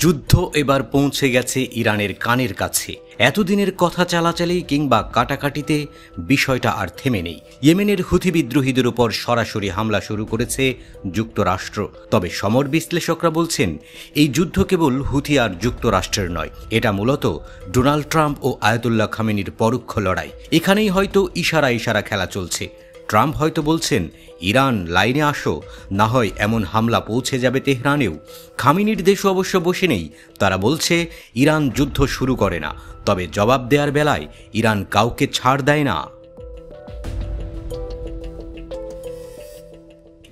যুদ্ধ এবার পৌঁছে গেছে ইরানের কানের কাছে। এতদিনের কথা চালাচালি কিংবা কাটাকাটিতে বিষয়টা আর থেমে নেই। ইয়েমেনের হুথি বিদ্রোহীদের উপর সরাসরি হামলা শুরু করেছে যুক্তরাষ্ট্র। তবে সমর বিশ্লেষকরা বলছেন এই যুদ্ধ কেবল হুথি আর যুক্তরাষ্ট্রের নয়, এটা মূলত ডোনাল্ড ট্রাম্প ও আয়াতুল্লাহ খামেনির পরোক্ষ লড়াই। এখানেই হয়তো ইশারা খেলা চলছে। ট্রাম্প হয়তো বলছেন ইরান লাইনে আসো, না হয় এমন হামলা পৌঁছে যাবে তেহরানেও। খামেনির দেশও অবশ্য বসে নেই, তারা বলছে ইরান যুদ্ধ শুরু করে না, তবে জবাব দেওয়ার বেলায় ইরান কাউকে ছাড় দেয় না।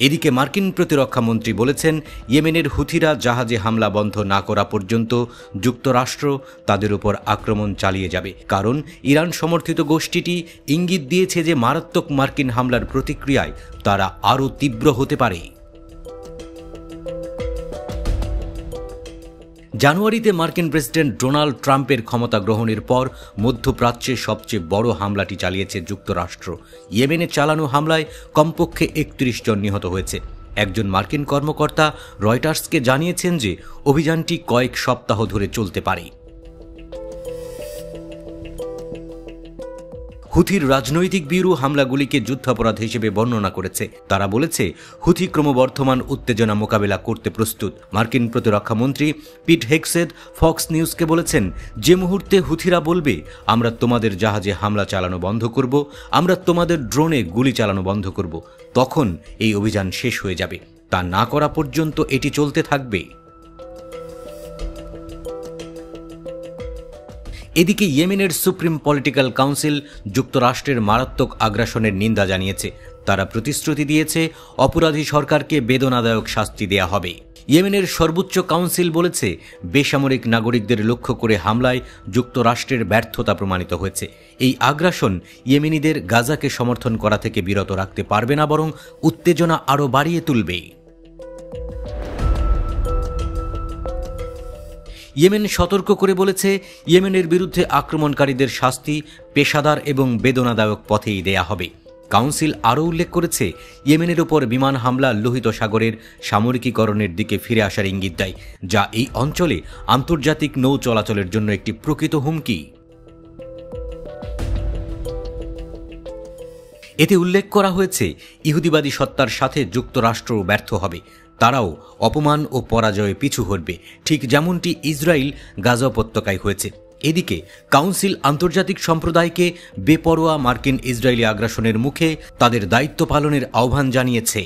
এদিকে মার্কিন প্রতিরক্ষা মন্ত্রী বলেছেন ইয়েমেনের হুথিরা জাহাজে হামলা বন্ধ না করা পর্যন্ত যুক্তরাষ্ট্র তাদের উপর আক্রমণ চালিয়ে যাবে, কারণ ইরান সমর্থিত গোষ্ঠীটি ইঙ্গিত দিয়েছে যে মারাত্মক মার্কিন হামলার প্রতিক্রিয়ায় তারা আরও তীব্র হতে পারে। জানুয়ারিতে মার্কিন প্রেসিডেন্ট ডোনাল্ড ট্রাম্পের ক্ষমতা গ্রহণের পর মধ্যপ্রাচ্যে সবচেয়ে বড় হামলাটি চালিয়েছে যুক্তরাষ্ট্র। ইয়েমেনে চালানো হামলায় কমপক্ষে ৩১ জন নিহত হয়েছে। একজন মার্কিন কর্মকর্তা রয়টার্সকে জানিয়েছেন যে অভিযানটি কয়েক সপ্তাহ ধরে চলতে পারে। হুথির রাজনৈতিক ব্যুরো হামলাগুলিকে যুদ্ধাপরাধ হিসেবে বর্ণনা করেছে। তারা বলেছে হুথি ক্রমবর্ধমান উত্তেজনা মোকাবেলা করতে প্রস্তুত। মার্কিন প্রতিরক্ষা মন্ত্রী পিট হেগসেথ ফক্স নিউজকে বলেছেন, যে মুহূর্তে হুথিরা বলবে আমরা তোমাদের জাহাজে হামলা চালানো বন্ধ করব, আমরা তোমাদের ড্রোনে গুলি চালানো বন্ধ করব, তখন এই অভিযান শেষ হয়ে যাবে। তা না করা পর্যন্ত এটি চলতে থাকবে। এদিকে ইয়েমেনের সুপ্রিম পলিটিক্যাল কাউন্সিল যুক্তরাষ্ট্রের মারাত্মক আগ্রাসনের নিন্দা জানিয়েছে। তারা প্রতিশ্রুতি দিয়েছে অপরাধী সরকারকে বেদনাদায়ক শাস্তি দেয়া হবে। ইয়েমেনের সর্বোচ্চ কাউন্সিল বলেছে বেসামরিক নাগরিকদের লক্ষ্য করে হামলায় যুক্তরাষ্ট্রের ব্যর্থতা প্রমাণিত হয়েছে। এই আগ্রাসন ইয়েমেনিদের গাজাকে সমর্থন করা থেকে বিরত রাখতে পারবে না, বরং উত্তেজনা আরও বাড়িয়ে তুলবে। ইয়েমেন সতর্ক করে বলেছে ইয়েমেনের বিরুদ্ধে আক্রমণকারীদের শাস্তি পেশাদার এবং বেদনাদায়ক পথেই দেয়া হবে। কাউন্সিল আরও উল্লেখ করেছে ইয়েমেনের ওপর বিমান হামলা লোহিত সাগরের সামরিকীকরণের দিকে ফিরে আসার ইঙ্গিত দেয়, যা এই অঞ্চলে আন্তর্জাতিক নৌ চলাচলের জন্য একটি প্রকৃত হুমকি। এতে উল্লেখ করা হয়েছে ইহুদিবাদী সত্তার সাথে যুক্তরাষ্ট্রও ব্যর্থ হবে। তারাও অপমান ও পরাজয়ে পিছু হটবে, ঠিক যেমনটি ইসরায়েল গাজা উপত্যকায় হয়েছে। এদিকে কাউন্সিল আন্তর্জাতিক সম্প্রদায়কে বেপরোয়া মার্কিন ইসরায়েলি আগ্রাসনের মুখে তাদের দায়িত্ব পালনের আহ্বান জানিয়েছে।